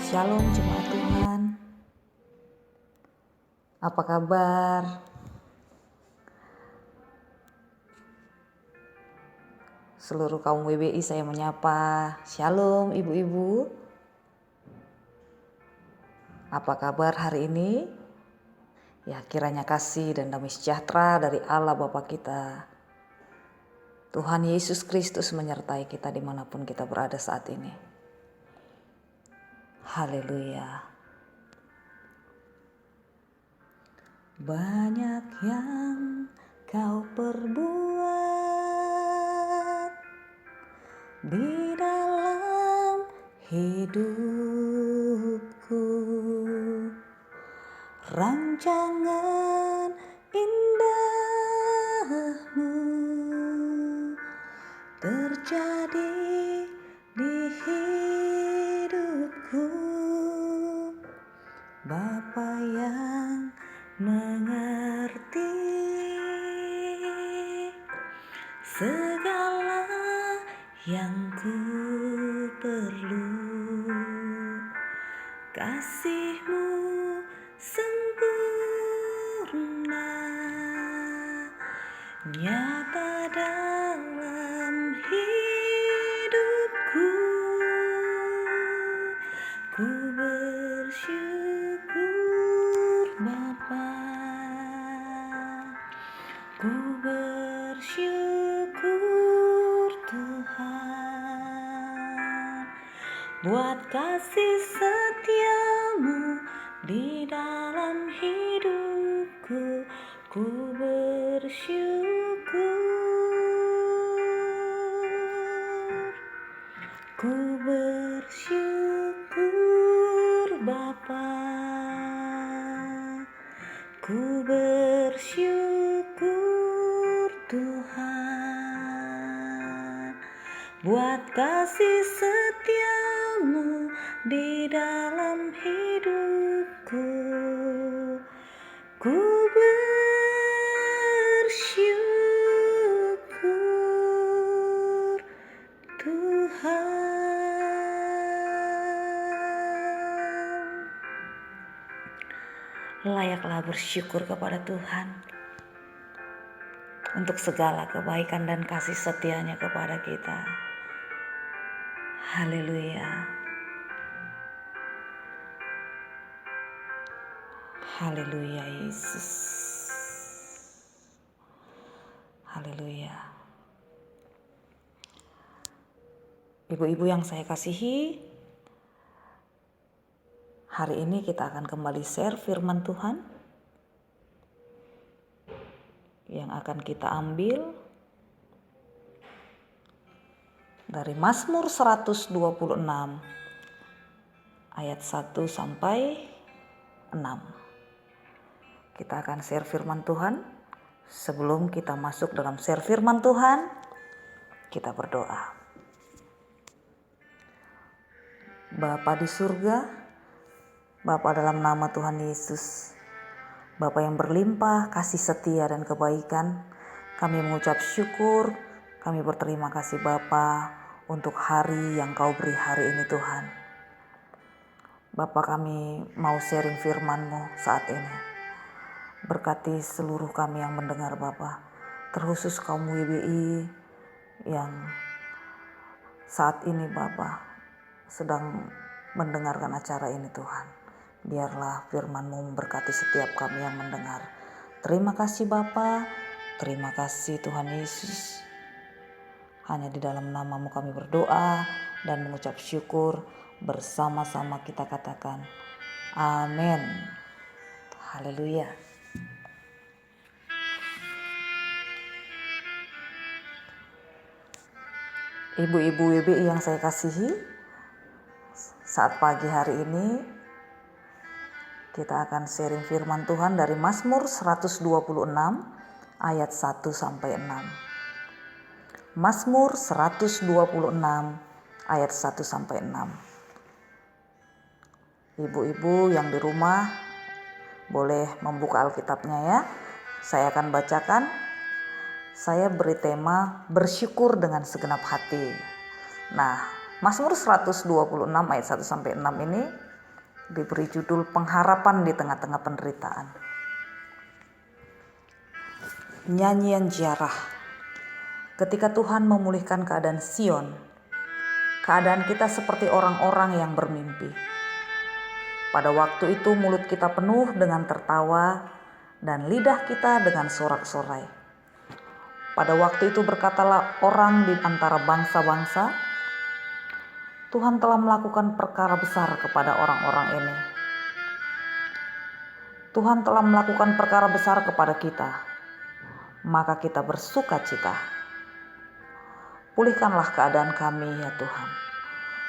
Shalom jemaat Tuhan. Apa kabar? Seluruh kaum WBI saya menyapa. Shalom ibu-ibu. Apa kabar hari ini? Ya, kiranya kasih dan damai sejahtera dari Allah Bapa kita, Tuhan Yesus Kristus menyertai kita dimanapun kita berada saat ini. Haleluya. Banyak yang kau perbuat di dalam hidupku, rancangan indahmu terjadi di hidupku. Bapa yang mengerti segala yang ku perlu, kasih-Mu sempurna nyata dalam hidupku. Ku bersyukur Bapa, ku bersyukur Tuhan, buat kasih setia-Mu di dalam hidupku. Ku bersyukur, ku bersyukur Bapa, ku bersyukur Tuhan, buat kasih setia-Mu di dalam hidupku. Ku bersyukur Tuhan. Layaklah bersyukur kepada Tuhan untuk segala kebaikan dan kasih setia-Nya kepada kita. Haleluya. Haleluya Yesus. Haleluya. Ibu-ibu yang saya kasihi, hari ini kita akan kembali share firman Tuhan yang akan kita ambil dari Mazmur 126 ayat 1 sampai 6. Kita akan share firman Tuhan. Sebelum kita masuk dalam share firman Tuhan, kita berdoa. Bapa di surga, Bapa dalam nama Tuhan Yesus, Bapa yang berlimpah kasih setia dan kebaikan, kami mengucap syukur, kami berterima kasih Bapa untuk hari yang Kau beri hari ini Tuhan. Bapa, kami mau sharing firman-Mu saat ini. Berkati seluruh kami yang mendengar Bapa, terkhusus kaum WBI yang saat ini Bapa sedang mendengarkan acara ini Tuhan. Biarlah firman-Mu memberkati setiap kami yang mendengar. Terima kasih Bapa, terima kasih Tuhan Yesus. Hanya di dalam nama-Mu kami berdoa dan mengucap syukur. Bersama-sama kita katakan amin. Haleluya. Ibu-ibu WBI yang saya kasihi, saat pagi hari ini kita akan sharing firman Tuhan dari Mazmur 126 ayat 1 sampai 6. Mazmur 126 ayat 1 sampai 6. Ibu-ibu yang di rumah boleh membuka Alkitabnya ya. Saya akan bacakan. Saya beri tema bersyukur dengan segenap hati. Nah, Mazmur 126 ayat 1 sampai 6 ini diberi judul Pengharapan di Tengah-Tengah Penderitaan. Nyanyian ziarah. Ketika Tuhan memulihkan keadaan Sion, keadaan kita seperti orang-orang yang bermimpi. Pada waktu itu mulut kita penuh dengan tertawa dan lidah kita dengan sorak-sorai. Pada waktu itu berkatalah orang di antara bangsa-bangsa, Tuhan telah melakukan perkara besar kepada orang-orang ini. Tuhan telah melakukan perkara besar kepada kita, maka kita bersuka cita. Pulihkanlah keadaan kami ya Tuhan,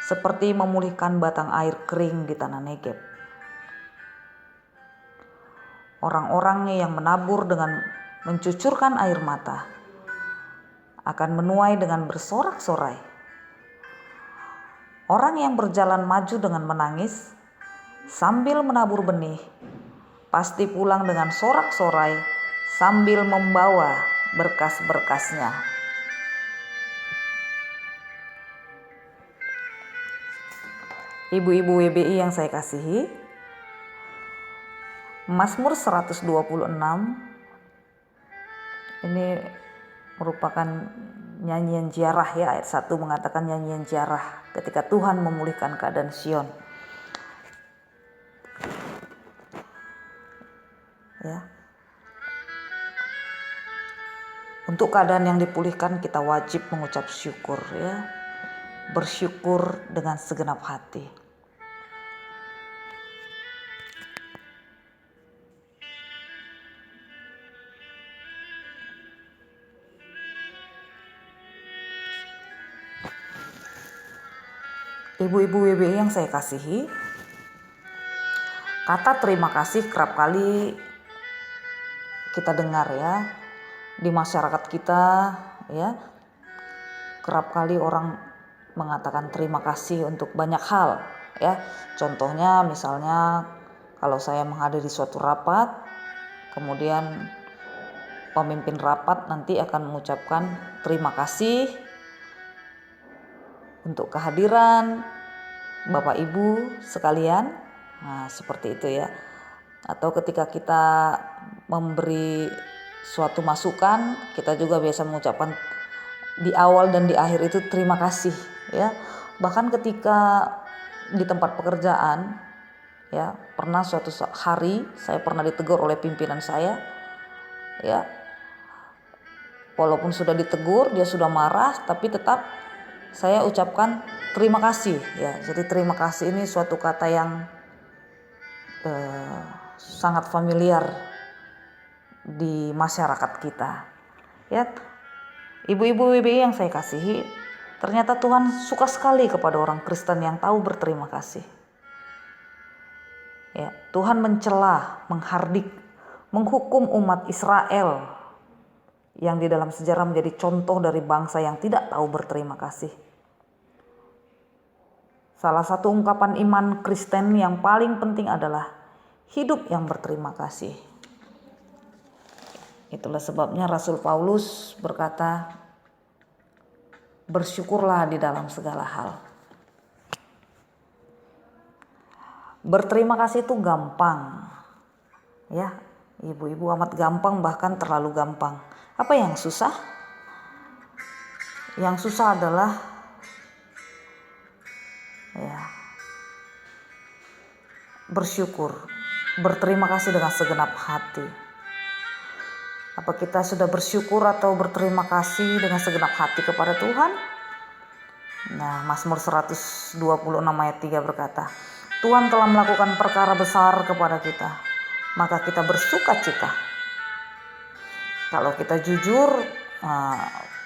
seperti memulihkan batang air kering di tanah Negeb. Orang-orang yang menabur dengan mencucurkan air mata akan menuai dengan bersorak-sorai. Orang yang berjalan maju dengan menangis sambil menabur benih pasti pulang dengan sorak-sorai sambil membawa berkas-berkasnya. Ibu-ibu WBI yang saya kasihi, Mazmur 126 ini merupakan nyanyian ziarah ya. Ayat 1 mengatakan nyanyian ziarah ketika Tuhan memulihkan keadaan Sion. Ya. Untuk keadaan yang dipulihkan kita wajib mengucap syukur ya. Bersyukur dengan segenap hati. Ibu-ibu WBI yang saya kasihi, kata terima kasih kerap kali kita dengar ya di masyarakat kita ya. Kerap kali orang mengatakan terima kasih untuk banyak hal ya. Contohnya misalnya kalau saya menghadiri suatu rapat, kemudian pemimpin rapat nanti akan mengucapkan terima kasih untuk kehadiran Bapak Ibu sekalian. Nah, seperti itu ya. Atau ketika kita memberi suatu masukan, kita juga biasa mengucapkan di awal dan di akhir itu terima kasih ya. Bahkan ketika di tempat pekerjaan ya, pernah suatu hari saya pernah ditegur oleh pimpinan saya ya. Walaupun sudah ditegur, dia sudah marah, tapi tetap saya ucapkan terima kasih ya. Jadi terima kasih ini suatu kata yang sangat familiar di masyarakat kita ya. Ibu-ibu WBI yang saya kasihi, ternyata Tuhan suka sekali kepada orang Kristen yang tahu berterima kasih ya. Tuhan mencela, menghardik, menghukum umat Israel yang di dalam sejarah menjadi contoh dari bangsa yang tidak tahu berterima kasih. Salah satu ungkapan iman Kristen yang paling penting adalah hidup yang berterima kasih. Itulah sebabnya Rasul Paulus berkata, bersyukurlah di dalam segala hal. Berterima kasih itu gampang. Ya, ibu-ibu amat gampang, bahkan terlalu gampang. Apa yang susah? Yang susah adalah ya, bersyukur, berterima kasih dengan segenap hati. Apa kita sudah bersyukur atau berterima kasih dengan segenap hati kepada Tuhan? Nah, Mazmur 126 ayat 3 berkata, Tuhan telah melakukan perkara besar kepada kita, maka kita bersuka cita. Kalau kita jujur,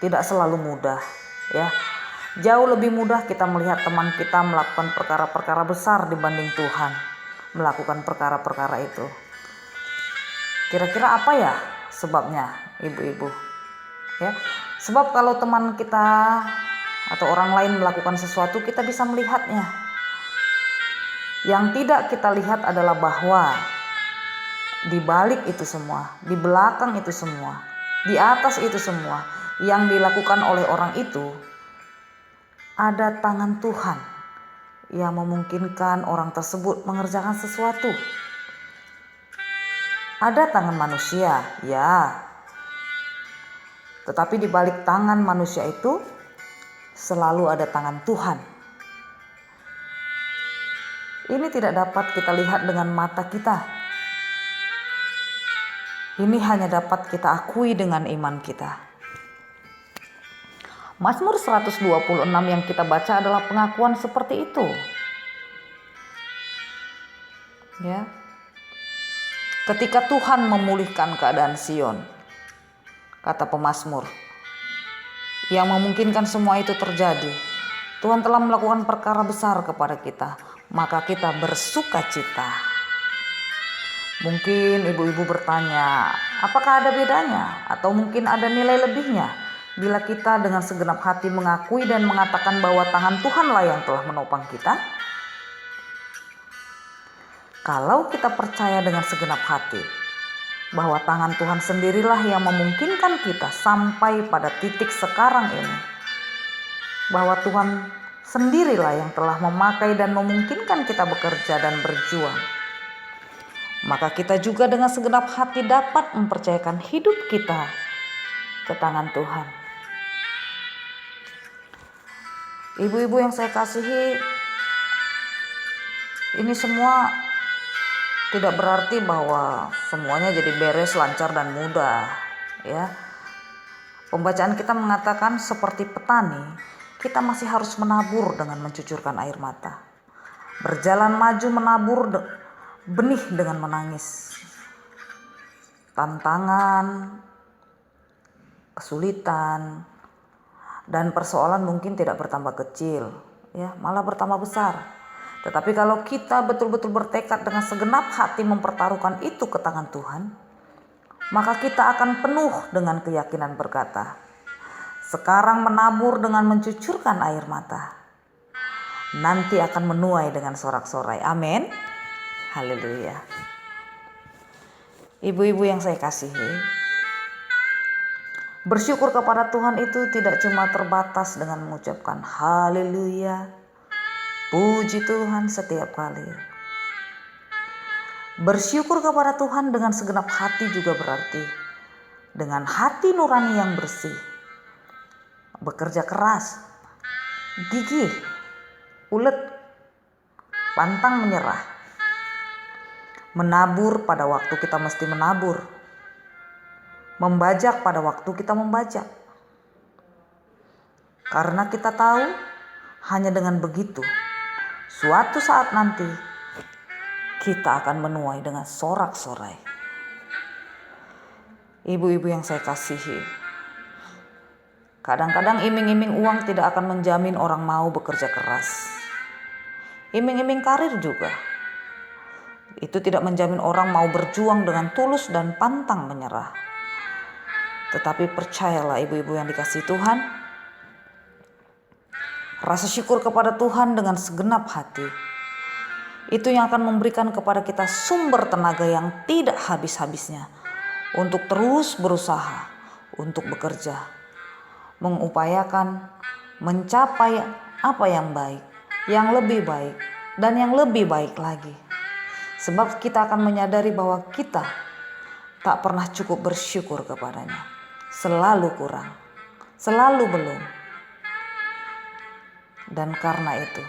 tidak selalu mudah ya. Jauh lebih mudah kita melihat teman kita melakukan perkara-perkara besar dibanding Tuhan melakukan perkara-perkara itu. Kira-kira apa ya sebabnya, ibu-ibu? Ya, sebab kalau teman kita atau orang lain melakukan sesuatu, kita bisa melihatnya. Yang tidak kita lihat adalah bahwa di balik itu semua, di belakang itu semua, di atas itu semua, yang dilakukan oleh orang itu ada tangan Tuhan yang memungkinkan orang tersebut mengerjakan sesuatu. Ada tangan manusia, ya. Tetapi di balik tangan manusia itu selalu ada tangan Tuhan. Ini tidak dapat kita lihat dengan mata kita. Ini hanya dapat kita akui dengan iman kita. Mazmur 126 yang kita baca adalah pengakuan seperti itu. Ya. Ketika Tuhan memulihkan keadaan Sion, kata pemazmur, yang memungkinkan semua itu terjadi, Tuhan telah melakukan perkara besar kepada kita, maka kita bersuka cita. Mungkin ibu-ibu bertanya, apakah ada bedanya atau mungkin ada nilai lebihnya bila kita dengan segenap hati mengakui dan mengatakan bahwa tangan Tuhanlah yang telah menopang kita? Kalau kita percaya dengan segenap hati bahwa tangan Tuhan sendirilah yang memungkinkan kita sampai pada titik sekarang ini, bahwa Tuhan sendirilah yang telah memakai dan memungkinkan kita bekerja dan berjuang, maka kita juga dengan segenap hati dapat mempercayakan hidup kita ke tangan Tuhan. Ibu-ibu yang saya kasihi, ini semua tidak berarti bahwa semuanya jadi beres, lancar dan mudah, ya. Pembacaan kita mengatakan seperti petani, kita masih harus menabur dengan mencucurkan air mata. Berjalan maju menabur benih dengan menangis. Tantangan, kesulitan, dan persoalan mungkin tidak bertambah kecil, ya, malah bertambah besar. Tetapi kalau kita betul-betul bertekad dengan segenap hati mempertaruhkan itu ke tangan Tuhan, maka kita akan penuh dengan keyakinan berkata, sekarang menabur dengan mencucurkan air mata, nanti akan menuai dengan sorak-sorai. Amin. Haleluya. Ibu-ibu yang saya kasihi, bersyukur kepada Tuhan itu tidak cuma terbatas dengan mengucapkan haleluya, puji Tuhan setiap kali. Bersyukur kepada Tuhan dengan segenap hati juga berarti dengan hati nurani yang bersih, bekerja keras, gigih, ulet, pantang menyerah, menabur pada waktu kita mesti menabur, membajak pada waktu kita membajak. Karena kita tahu hanya dengan begitu suatu saat nanti kita akan menuai dengan sorak-sorai. Ibu-ibu yang saya kasihi, kadang-kadang iming-iming uang tidak akan menjamin orang mau bekerja keras. Iming-iming karir juga, itu tidak menjamin orang mau berjuang dengan tulus dan pantang menyerah. Tetapi percayalah ibu-ibu yang dikasihi Tuhan, rasa syukur kepada Tuhan dengan segenap hati, itu yang akan memberikan kepada kita sumber tenaga yang tidak habis-habisnya untuk terus berusaha, untuk bekerja, mengupayakan, mencapai apa yang baik, yang lebih baik, dan yang lebih baik lagi. Sebab kita akan menyadari bahwa kita tak pernah cukup bersyukur kepadanya. Selalu kurang, selalu belum. Dan karena itu,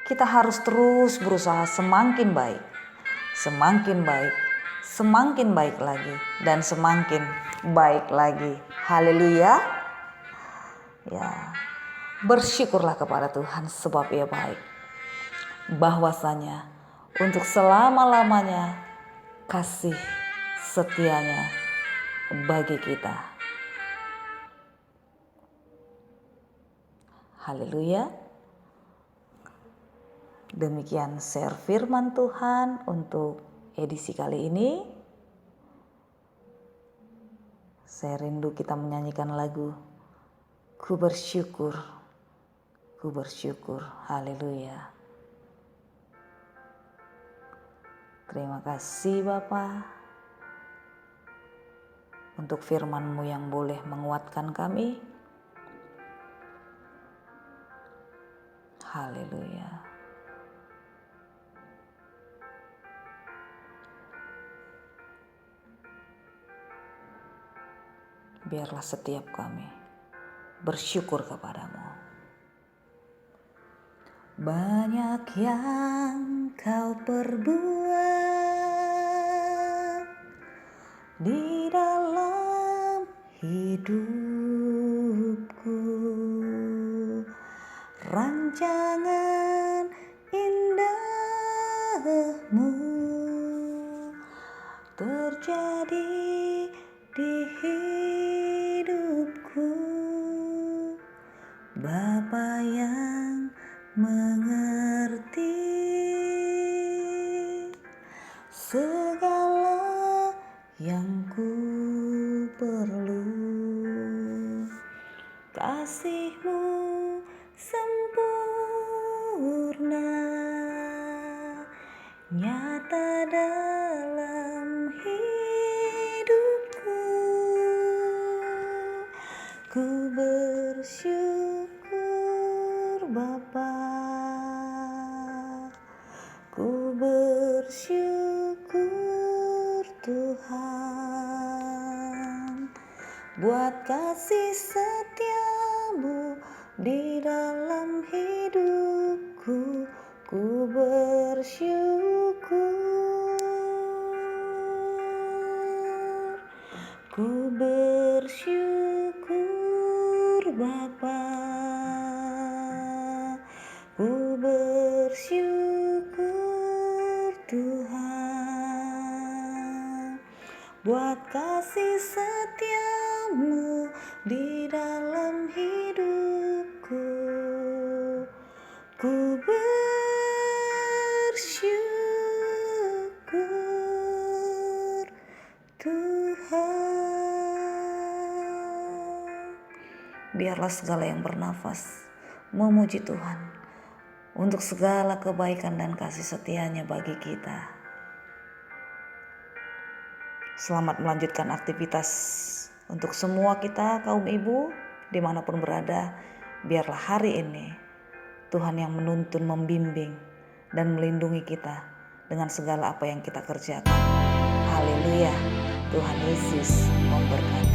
kita harus terus berusaha semakin baik, semakin baik, semakin baik lagi, dan semakin baik lagi. Haleluya. Ya, bersyukurlah kepada Tuhan sebab Ia baik. Bahwasanya untuk selama-lamanya kasih setianya bagi kita. Haleluya. Demikian share firman Tuhan untuk edisi kali ini. Saya rindu kita menyanyikan lagu Ku bersyukur, ku bersyukur. Haleluya. Terima kasih Bapa untuk firman-Mu yang boleh menguatkan kami. Haleluya. Biarlah setiap kami bersyukur kepadamu. Banyak yang kau perbuat di dalam hidupku, rancangan indahmu terjadi di hidupku. Bapa yang mengerti segala yang ku perlu, kasih-Mu sempurna nyata dalam hidupku. Ku bersyukur Bapa, ku bersyukur Tuhan, buat kasih setia-Mu di dalam hidupku. Ku bersyukur, ku bersyukur Bapa, ku bersyukur Tuhan, buat kasih setia-Mu di dalam hidupku. Ku bersyukur Tuhan. Biarlah segala yang bernafas memuji Tuhan untuk segala kebaikan dan kasih setia-Nya bagi kita. Selamat melanjutkan aktivitas untuk semua kita kaum ibu dimanapun berada. Biarlah hari ini Tuhan yang menuntun, membimbing, dan melindungi kita dengan segala apa yang kita kerjakan. Haleluya, Tuhan Yesus memberkati.